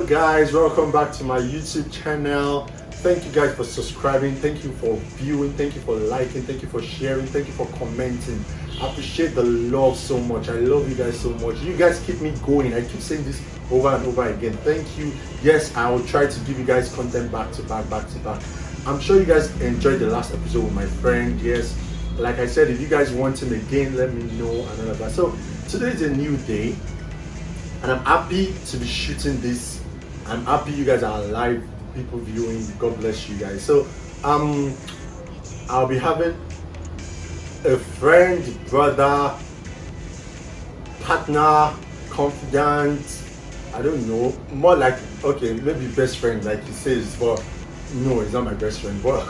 guys, welcome back to my YouTube channel. Thank you guys for subscribing, thank you for viewing, thank you for liking, thank you for sharing, thank you for commenting. I appreciate the love so much. I love you guys so much. You guys keep me going. I keep saying this over and over again. Thank you. Yes, I will try to give you guys content back to back. I'm sure you guys enjoyed the last episode with my friend. Yes, like I said, if you guys want him again, let me know and all of that. So today is a new day and I'm happy to be shooting this. I'm happy you guys are alive, people viewing. God bless you guys. So I'll be having a friend, brother, partner, confidant, I don't know, more like, okay, maybe best friend like he says, but no, he's not my best friend. But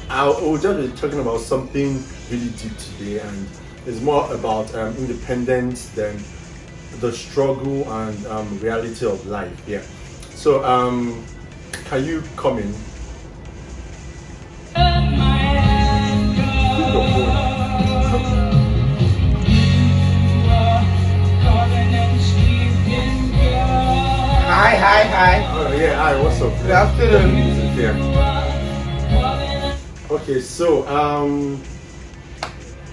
I'll just be talking about something really deep today, and it's more about independence than the struggle and reality of life. Yeah. So can you come in? Hi. Oh yeah, hi, what's up? Good afternoon. Yeah. Okay, so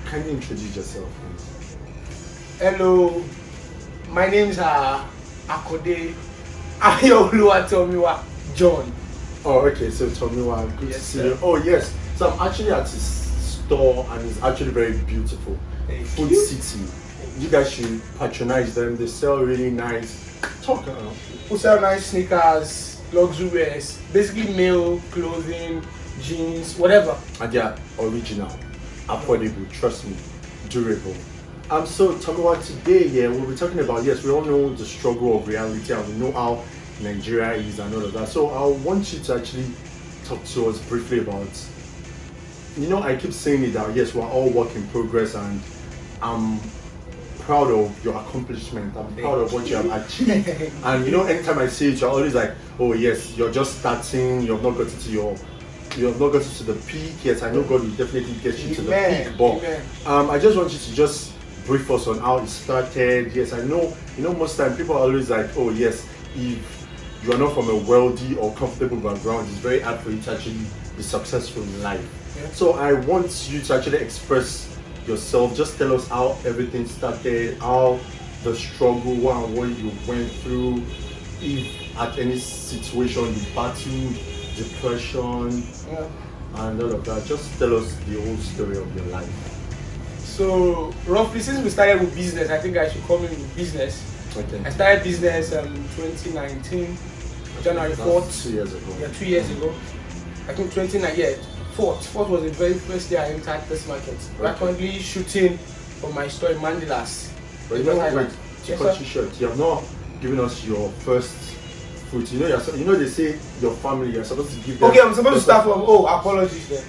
can you introduce yourself, please? Hello, my name is Akode Ayoluwa Tomiwa John. Oh, okay, so Tomiwa, good to see you. Oh yes, so I'm actually at his store and it's actually very beautiful. Food City. You guys should patronize them. They sell really nice. Talk around. We sell nice sneakers, luxury wears, basically male clothing, jeans, whatever. And they are original, affordable, trust me, durable. So Tomiwa, today, yeah, we'll be talking about, yes, we all know the struggle of reality and we know how Nigeria is and all of that. So I want you to actually talk to us briefly about, you know, I keep saying it that yes, we're all work in progress, and I'm proud of your accomplishment. I'm proud of what you have achieved. And you know, anytime I see it, you're always like, oh yes, you're just starting, you have not gotten to the peak. Yes, I know God will definitely get you to the peak, but I just want you to just brief us on how it started. Yes, I know, you know, most time people are always like, oh yes, if you are not from a wealthy or comfortable background, it's very hard for you to actually be successful in life. Yeah. So I want you to actually express yourself. Just tell us how everything started, how the struggle, what you went through, if at any situation you battled depression, and all of that. Just tell us the whole story of your life. So roughly, since we started with business, I think I should come in with business. Okay. I started business 2019, January 4th. 2 years ago. Yeah, 2 years ago. I think 29, yeah. Fourth was the very first day I entered this market. We're currently shooting for my store in Mandilas. But you know, wait, to cut you short, you have not given us your first fruit. You know, they say your family, you're supposed to give them. Okay, I'm supposed to start from, apologies then.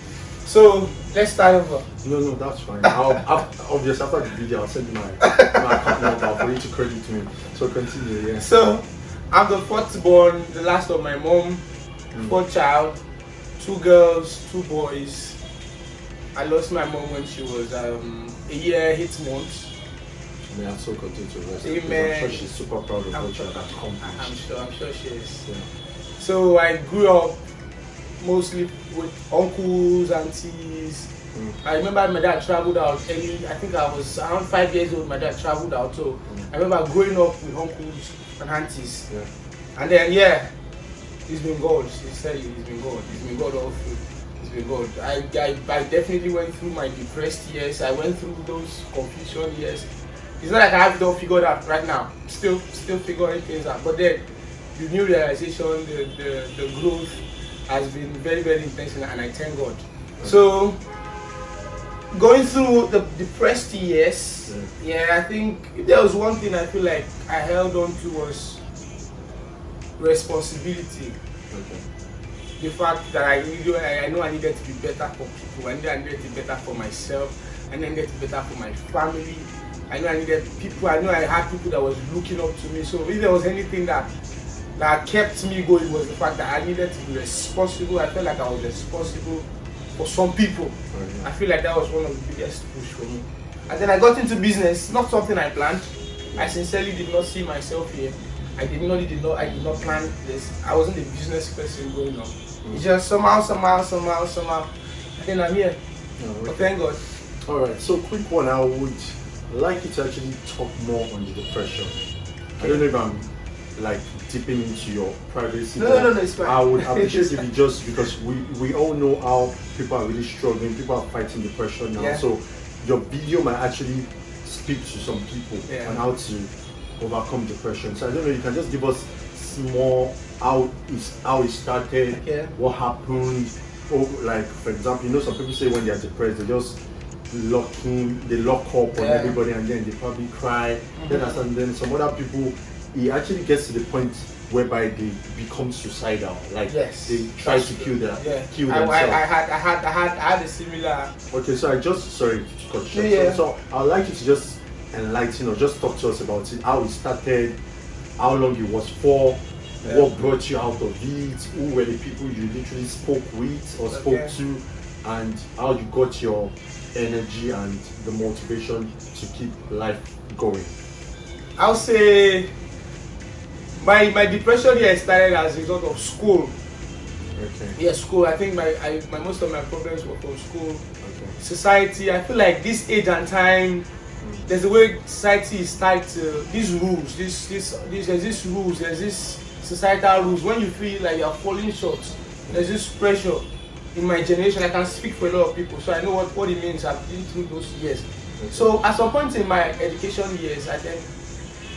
So, let's start over. No, that's fine. Obviously, after the video, I'll send you my account number for you to credit me. So, continue, yeah. So, I'm the fourth born, the last of my mom, fourth child. 2 girls, 2 boys. I lost my mom when she was a year, 8 months. May I so continue to rest. Amen. I'm sure she's super proud of what you have accomplished. I'm sure she is. Yeah. So I grew up mostly with uncles, aunties. I remember my dad traveled out early. I think I was around 5 years old. My dad traveled out, so I remember growing up with uncles and aunties. Yeah. And then it's been God. Sincerely, it's been God. It's been God all through. It's been God. I definitely went through my depressed years. I went through those confusion years. It's not like I have it all figured out right now. Still figuring things out. But then the new realization, the growth has been very, very intentional, and I thank God. So going through the depressed years, I think if there was one thing I feel like I held on to was responsibility. Okay. The fact that I know I needed to be better for people. I needed to be better for myself. I needed to be better for my family. I know I needed people. I know I had people that was looking up to me. So if there was anything that kept me going, was the fact that I needed to be responsible. I felt like I was responsible for some people. I feel like that was one of the biggest push for me. And then I got into business, not something I planned. I sincerely did not see myself here. I did not plan this. I wasn't a business person going on. It's just somehow. I think I'm here. But thank God. All right. So quick one. I would like you to actually talk more on the depression. I don't know if I'm like dipping into your privacy. No, it's fine. I would appreciate if you just, because we all know how people are really struggling. People are fighting depression now. Yeah. So your video might actually speak to some people on how to overcome depression. So I don't know. You can just give us small how it started, what happened. Or like, for example, some people say when they are depressed, they just lock up on everybody, and then they probably cry. Then some other people, it actually gets to the point whereby they become suicidal, like they try to kill themselves. I had a similar. Okay, so sorry to cut short. So I'd like you to just enlighten or just talk to us about it, how it started, how long it was for, what brought you out of it, who were the people you literally spoke with or spoke to, and how you got your energy and the motivation to keep life going. I'll say my depression here started as a result of school. Okay. Yeah, school. I think my most of my problems were from school. Okay. Society. I feel like this age and time, there's a way society is tied to these rules. There's these rules. There's this societal rules. When you feel like you're falling short, there's this pressure. In my generation, I can speak for a lot of people, so I know what it means. I've been through those years. Okay. So at some point in my education years, I think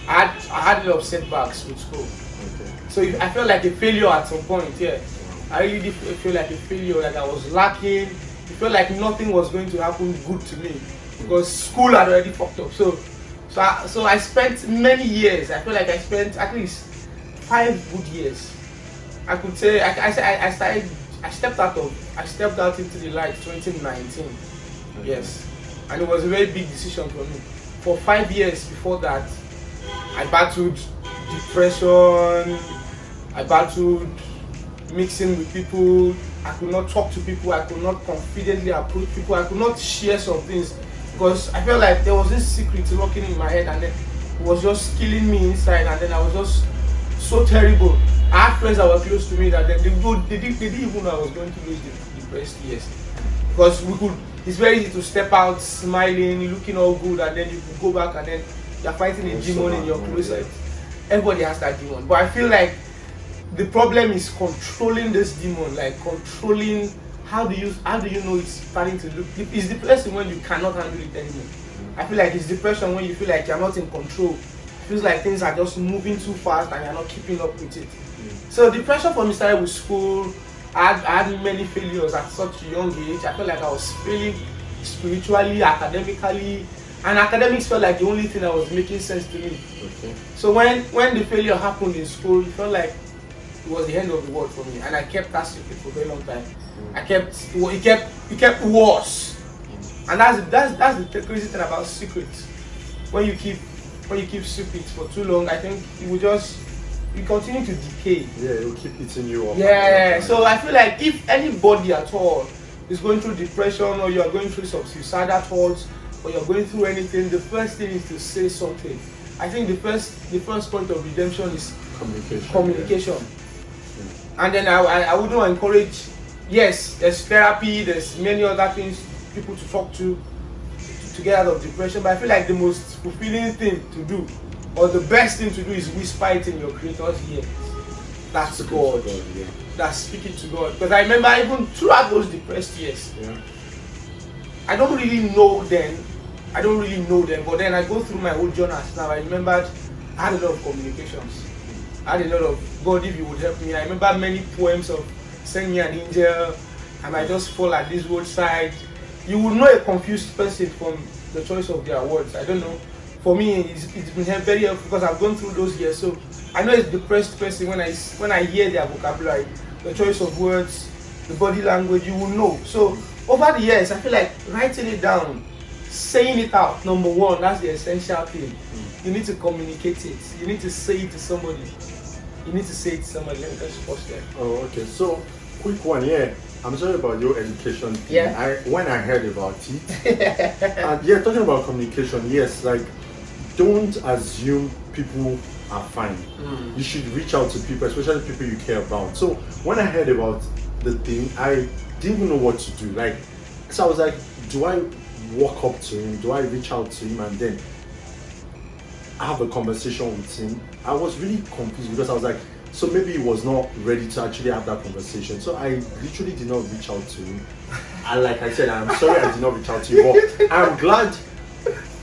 I had a lot of setbacks with school. Okay. So I felt like a failure at some point. Yeah, I really did feel like a failure. Like I was lacking. It felt like nothing was going to happen good to me because school had already fucked up. So I spent many years. I feel like I spent at least 5 good years. I could say I stepped out into the light 2019. Okay. Yes, and it was a very big decision for me. For 5 years before that, I battled depression. I battled mixing with people. I could not talk to people. I could not confidently approach people. I could not share some things because I felt like there was this secret lurking in my head, and then it was just killing me inside. And then I was just so terrible. I had friends that were close to me that they didn't even know I was going through those depressed years. Because it's very easy to step out smiling, looking all good, and then you could go back and then you're fighting a demon in your closet. Everybody has that demon. But I feel like the problem is controlling this demon, like controlling how do you know it's starting to look. It's depressing when you cannot handle it anymore. I feel like it's depression when you feel like you're not in control. It feels like things are just moving too fast and you're not keeping up with it. So depression for me started with school. I had many failures at such a young age. I felt like I was failing spiritually, academically, and academics felt like the only thing that was making sense to me. Okay. So when the failure happened in school, it felt like it was the end of the world for me, and I kept that secret for a very long time. It kept worse, and that's the crazy thing about secrets. When you keep secrets for too long, I think you continue to decay. Yeah, it will keep eating you up. Yeah, so I feel like if anybody at all is going through depression, or you are going through some suicidal thoughts, or you're going through anything, the first thing is to say something. I think the first point of redemption is communication. Yeah. And then I wouldn't encourage. Yes, there's therapy, there's many other things, people to talk to get out of depression, but I feel like the most fulfilling thing to do, or the best thing to do, is whisper it in your Creator's ear. That's God. That's speaking to God. Because I remember even throughout those depressed years, I don't really know them, but then I go through my old journals now. I remembered I had a lot of communications. I had a lot of, God, if you would help me. I remember many poems of Send Me an Angel, I might just fall at this roadside. You will know a confused person from the choice of their words. I don't know. For me, it's been very helpful because I've gone through those years. So I know it's a depressed person when I hear their vocabulary, the choice of words, the body language, you will know. So over the years, I feel like writing it down, saying it out, number one, that's the essential thing. You need to communicate it. You need to say it to somebody. Let me just pause there. Oh, okay. So, quick one, I'm sorry about your education thing. Yeah. When I heard about it, and talking about communication, yes, like, don't assume people are fine. You should reach out to people, especially people you care about. So when I heard about the thing, I didn't even know what to do. Like, so I was like, do I walk up to him? Do I reach out to him and then have a conversation with him? I was really confused because I was like, so maybe he was not ready to actually have that conversation. So I literally did not reach out to him. And like I said, I'm sorry I did not reach out to you, but I'm glad,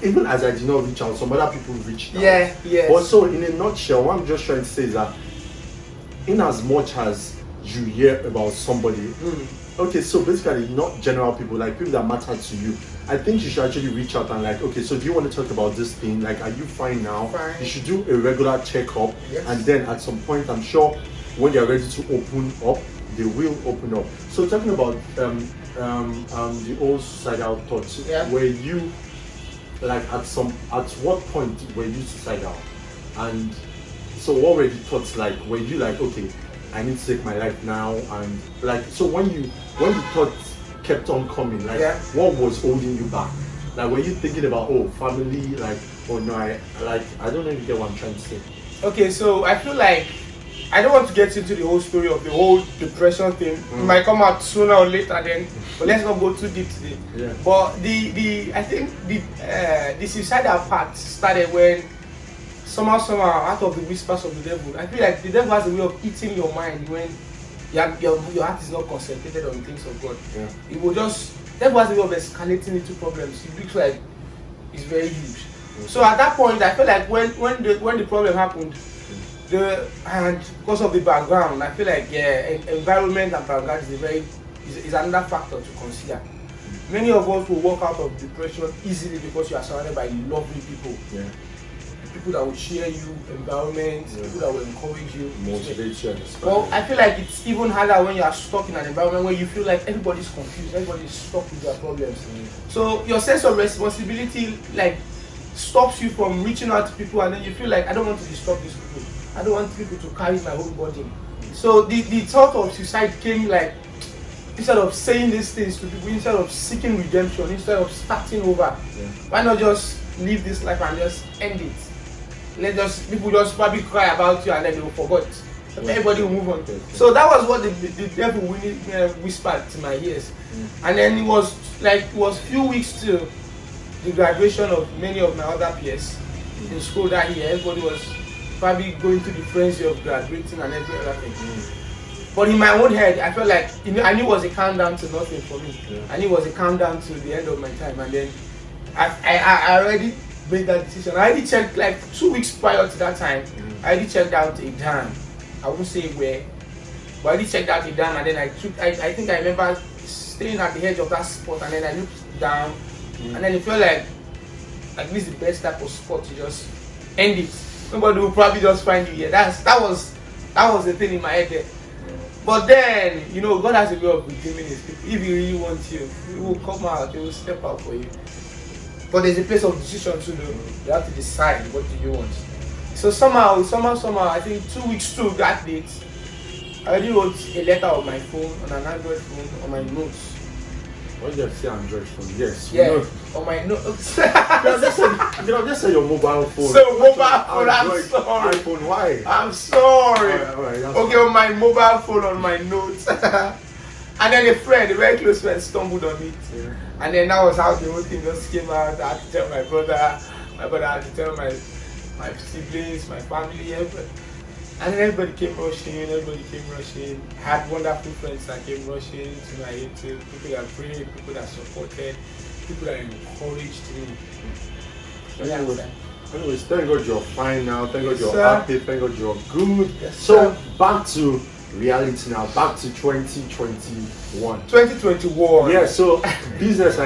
even as I did not reach out, some other people reached out. Yeah. But so in a nutshell, what I'm just trying to say is that in as much as you hear about somebody, okay, so basically not general people, like people that matter to you, I think you should actually reach out and like, okay, so do you want to talk about this thing? Like, are you fine now? Fine. You should do a regular checkup, Yes. and then at some point, I'm sure when they're ready to open up, they will open up. So talking about the old suicidal thoughts, were you like at what point were you suicidal? And so what were the thoughts like? Were you like, okay, I need to take my life now? And like, so when the thoughts kept on coming, like what was holding you back? Like, were you thinking about, oh, family, like, oh no, I don't know if you get what I'm trying to say. Okay, so I feel like I don't want to get into the whole story of the whole depression thing. It might come out sooner or later then, but let's not go too deep today. Yeah. But I think the suicidal part started when somehow out of the whispers of the devil. I feel like the devil has a way of eating your mind when your heart is not concentrated on things of God. Yeah. It will just, devil has a way of escalating into problems. It looks like it's very huge. So at that point, I feel like when the problem happened, and because of the background, I feel like environment and background is another factor to consider. Many of us will walk out of depression easily because you are surrounded by lovely people. Yeah. People that will cheer you, environment, people that will encourage you, motivate you. Well, I feel like it's even harder when you are stuck in an environment where you feel like everybody's confused, everybody's stuck with their problems. So your sense of responsibility like stops you from reaching out to people, and then you feel like, I don't want to disturb these people. I don't want people to carry my whole body. So the thought of suicide came like, instead of saying these things to people, instead of seeking redemption, instead of starting over, why not just live this life and just end it? People just probably cry about you and then they will forget. Everybody will move on. So that was what the devil whispered to my ears. And then it was few weeks till the graduation of many of my other peers in school that year. Everybody was probably going through the frenzy of graduating and every other thing. But in my own head, I felt like I knew it was a countdown to nothing for me. I knew it was a countdown to the end of my time. And then I already made that decision. I already checked, like 2 weeks prior to that time, I already checked out a dam. I won't say where, but I already checked out a dam, and then I think I remember staying at the edge of that spot, and then I looked down, and then it felt like this is the best type of spot to just end it. Nobody will probably just find you here. That was the thing in my head there. But then, God has a way of redeeming his people. If he really wants you, he will come out, he will step out for you. But there's a place of decision too, though. You have to decide what do you want. So somehow, I think 2 weeks to that date, I already wrote a letter on my phone, on an Android phone, on my notes. Why did you say Android phone? Yes. Yeah, on my notes. just say your mobile phone. So mobile phone, I'm sorry. iPhone, why? I'm sorry. All right, okay, on my mobile phone, on my notes. And then a very close friend stumbled on it. Yeah. And then that was how the whole thing just came out. I had to tell my brother had to tell my siblings, my family, everybody. And then everybody came rushing. I had wonderful friends that came rushing to my aid too. People that prayed, people that supported, people that encouraged me. Anyways, thank God you're fine now. Thank God you're sir. happy. Thank God you're good. Yes, so sir. back to reality now. Back to 2021. 2021. Yeah. So business,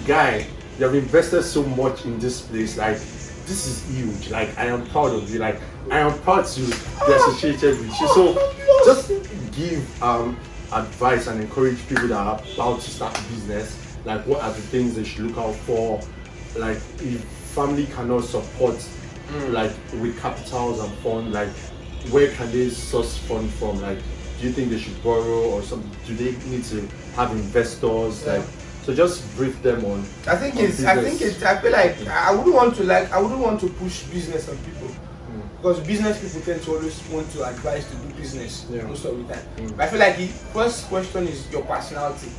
guy, you have invested so much in this place. Like, this is huge. Like, I am proud of you. Like, I am proud to be associated with you. So just give advice and encourage people that are about to start business. Like, what are the things they should look out for? Like, if family cannot support, like with capitals and funds, like where can they source fund from? Like, do you think they should borrow or something? Do they need to have investors? Yeah. Like, so just brief them on. I feel like I wouldn't want to push business on people. because business people tend to always want to advise to do business most of the time. But I feel like the first question is your personality.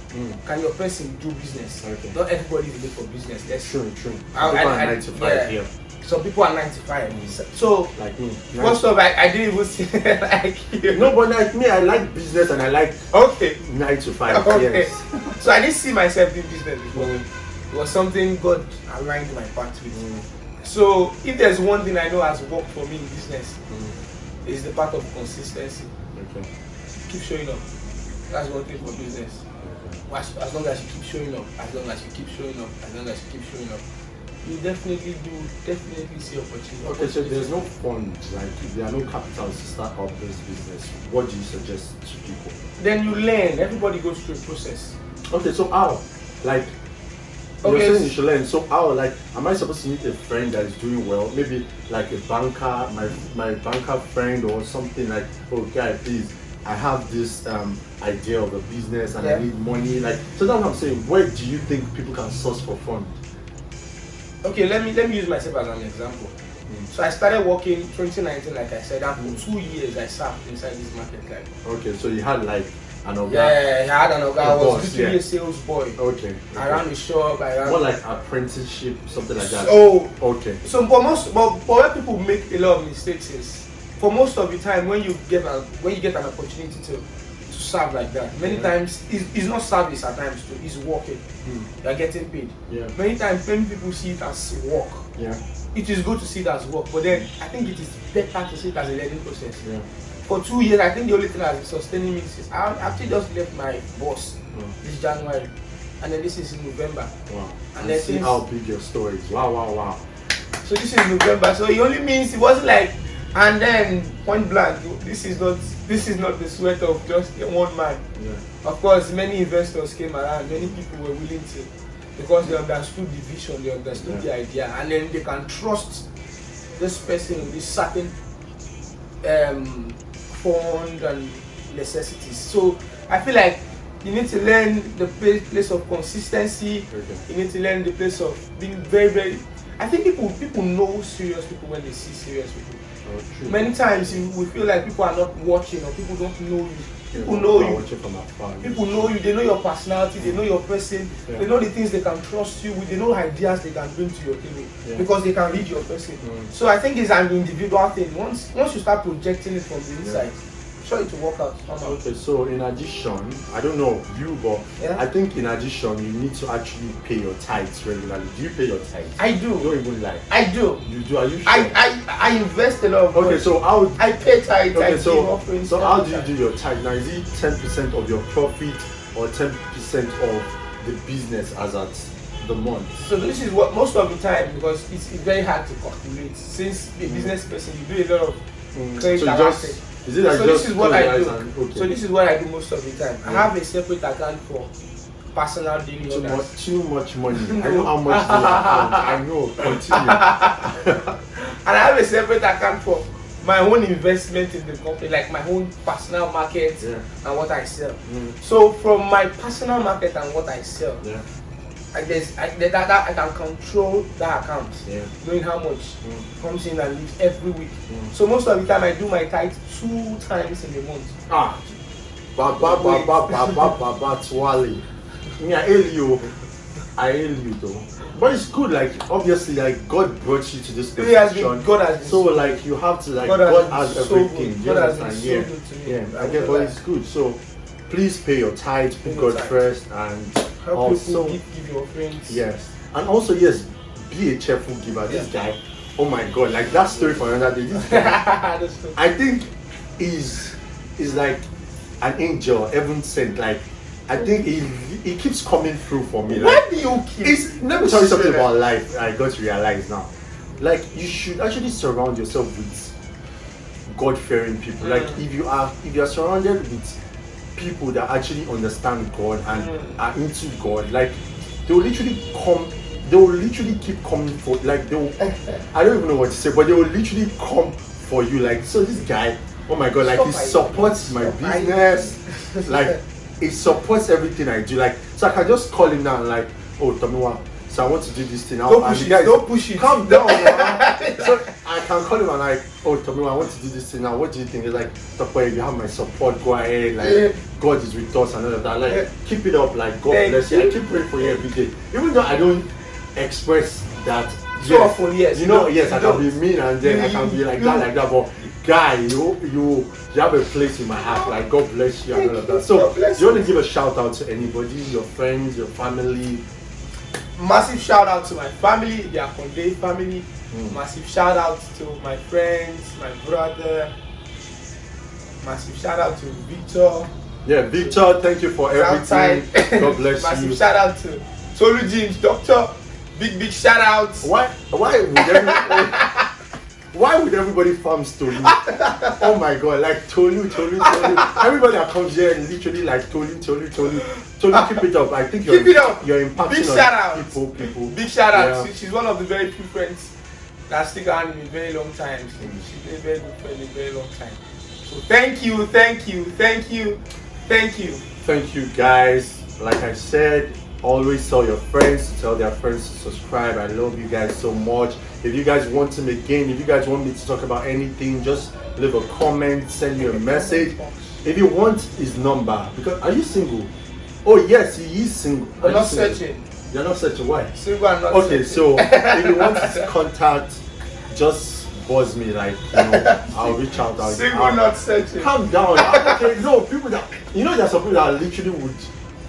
Can your person do business? Okay. Not everybody is made for business. That's True. People are 9 to 5 here. Some people are 9 to 5. So Like me. first off, I didn't even see like you. No, but like me, I like business and I like Okay. 9 to 5. Okay. Yes. So I didn't see myself doing business before. It was something God aligned my path with. So if there's one thing I know has worked for me in business, is the part of consistency. Okay. Keep showing up. That's one thing for business. As long as you keep showing up, as long as you keep showing up, as long as you keep showing up, you definitely see opportunity. Okay, so there's no funds, like if there are no capitals to start up this business, what do you suggest to people? Then you learn. Everybody goes through a process. Okay, so how? Like, you're saying you should learn. So how? Like, am I supposed to meet a friend that is doing well? Maybe like a banker, my banker friend or something like, oh guy, please, I have this idea of a business and I need money. Like, so that's what I'm saying. Where do you think people can source for funds? Okay, let me use myself as an example. So I started working 2019, like I said, and for 2 years I served inside this market. Like, okay, so you had like an organ. Yeah, I had an organ. I was literally a sales boy. Okay. I ran the shop. More like apprenticeship, something like that. Oh, okay. So but where people make a lot of mistakes is, for most of the time when you get an opportunity to serve like that, many times it's not service at times too, it's working. You're getting paid. Yeah. Many times many people see it as work. Yeah. It is good to see it as work, but then I think it is better to see it as a learning process. Yeah. For 2 years, I think the only thing that is sustaining me is I actually just left my boss this January, and then this is in November. Wow. And then see how big your story is. Wow. So this is November. So it only means it wasn't like, and then point blank, this is not the sweat of just one man. Yeah. Of course, many investors came around. Many people were willing to, because they understood the vision, they understood the idea, and then they can trust this person with this certain fund and necessities. So I feel like you need to learn the place of consistency. You need to learn the place of being very, very. I think people know serious people when they see serious people. Many times we feel like people are not watching, or people don't know you. People know you. People know you. They know your personality. They know your person. They know the things they can trust you with. They know ideas they can bring to your table because they can read your person. So I think it's an individual thing. Once you start projecting it from the inside, sure it will work out. Okay, so in addition, I don't know you, but I think in addition you need to actually pay your tithes regularly. Do you pay your tithes? I do. Don't even lie. I do. You do? Are you sure? I invest a lot of money. Okay, so how? I pay tithes. Okay, so how do you do your tithe? Now, is it 10% of your profit or 10% of the business as at the month? So this is what most of the time, because it's very hard to calculate. Since a business person, you do a lot of credit and assets. Is it like so this is what I do. So this is what I do most of the time. I have a separate account for personal daily orders. Too much money. I know how much they account. I know. Continue. And I have a separate account for my own investment in the company, like my own personal market and what I sell. So from my personal market and what I sell, I can control that account, knowing how much comes in and leaves every week. So most of the time I do my tithe 2 times in a month. Twali. Me, I hail you though. But it's good, like obviously, like God brought you to this position. God has been so like you have to like God has everything. God has been so good to me. I get, but it's good. So please pay your tithes, put God first, and help also give your friends. Yes, and also be a cheerful giver. This guy, oh my God, like that story for another day. This guy, I think is like an angel, heaven sent. Like I think he keeps coming through for me. Like, why do you keep? Let me tell you something about life. I got to realize now. Like you should actually surround yourself with God-fearing people. Like if you are surrounded with people that actually understand God and are into God, like they will literally keep coming for, like they will, I don't even know what to say, but they will literally come for you. Like, so this guy, oh my God, like he supports my business, like he supports everything I do. Like, so I can just call him now and like, oh Tomiwa, so I want to do this thing. Don't push it. Calm down. So I can call him and like, oh Tomiwa, I want to do this thing now. What do you think? He's like, Topo, you have my support. Go ahead. Like, God is with us and all of that. Like, keep it up. Like, God bless you. I keep praying for you every day, even though I don't express that. So often, yes. You know, yes, I can be mean and then I can be like that. But guy, you have a place in my heart. Like, God bless you and all of that. So, do you want to give a shout out to anybody, your friends, your family? Massive shout out to my family, the Akonde family. Massive shout out to my friends, my brother. Massive shout out to Victor. Yeah, Victor, thank you for everything. God bless you. Massive shout out to Tolu James, Doctor. Big shout out. Why would everybody farm Tolu? Oh my God, like Tolu. Everybody that comes here and literally like Tolu, keep it up. I think you're impacting Big shout out. People. Big shout out. She's one of the very few friends that stick around in a very long time. She's been a very good friend in a very long time. So thank you. Thank you guys. Like I said, always tell your friends, tell their friends to subscribe. I love you guys so much. If you guys want him again, if you guys want me to talk about anything, just leave a comment, send me a message. If you want his number, because are you single? Oh yes, he is single. I'm not searching. You're not searching, why? Single and not okay, searching. so if you want his contact, just buzz me, like, you know, I'll reach out. Single, not searching. Calm down. Okay, no, people that, you know, there's some people that literally would.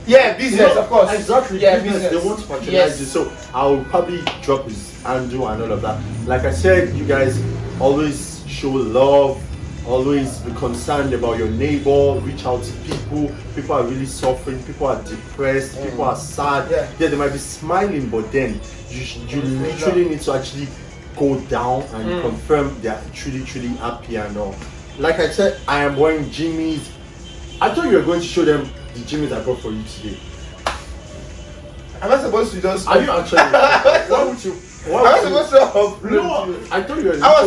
Yeah, business, of course. Exactly, yeah, business. They want to patronize you, so I'll probably drop his handle and all of that. Like I said, you guys always show love, always be concerned about your neighbor, reach out to people. People are really suffering, people are depressed, people are sad. Yeah, they might be smiling, but then you literally need to actually go down and confirm they're truly happy and all. Like I said, I am wearing Jimmy's. I thought you were going to show them the Jimmy's I bought for you today. Am I supposed to just? Are you actually? Why would you? Am I supposed to upload? No, I thought you were. I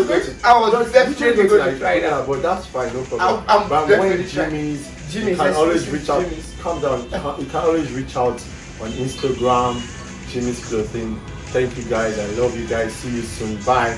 was definitely going to try that. But that's fine, no problem. I'm wearing Jimmy's. You can always reach out. Jimmy's. Calm down. You can always reach out on Instagram, Jimmy's Clothing. Thank you guys. I love you guys. See you soon. Bye.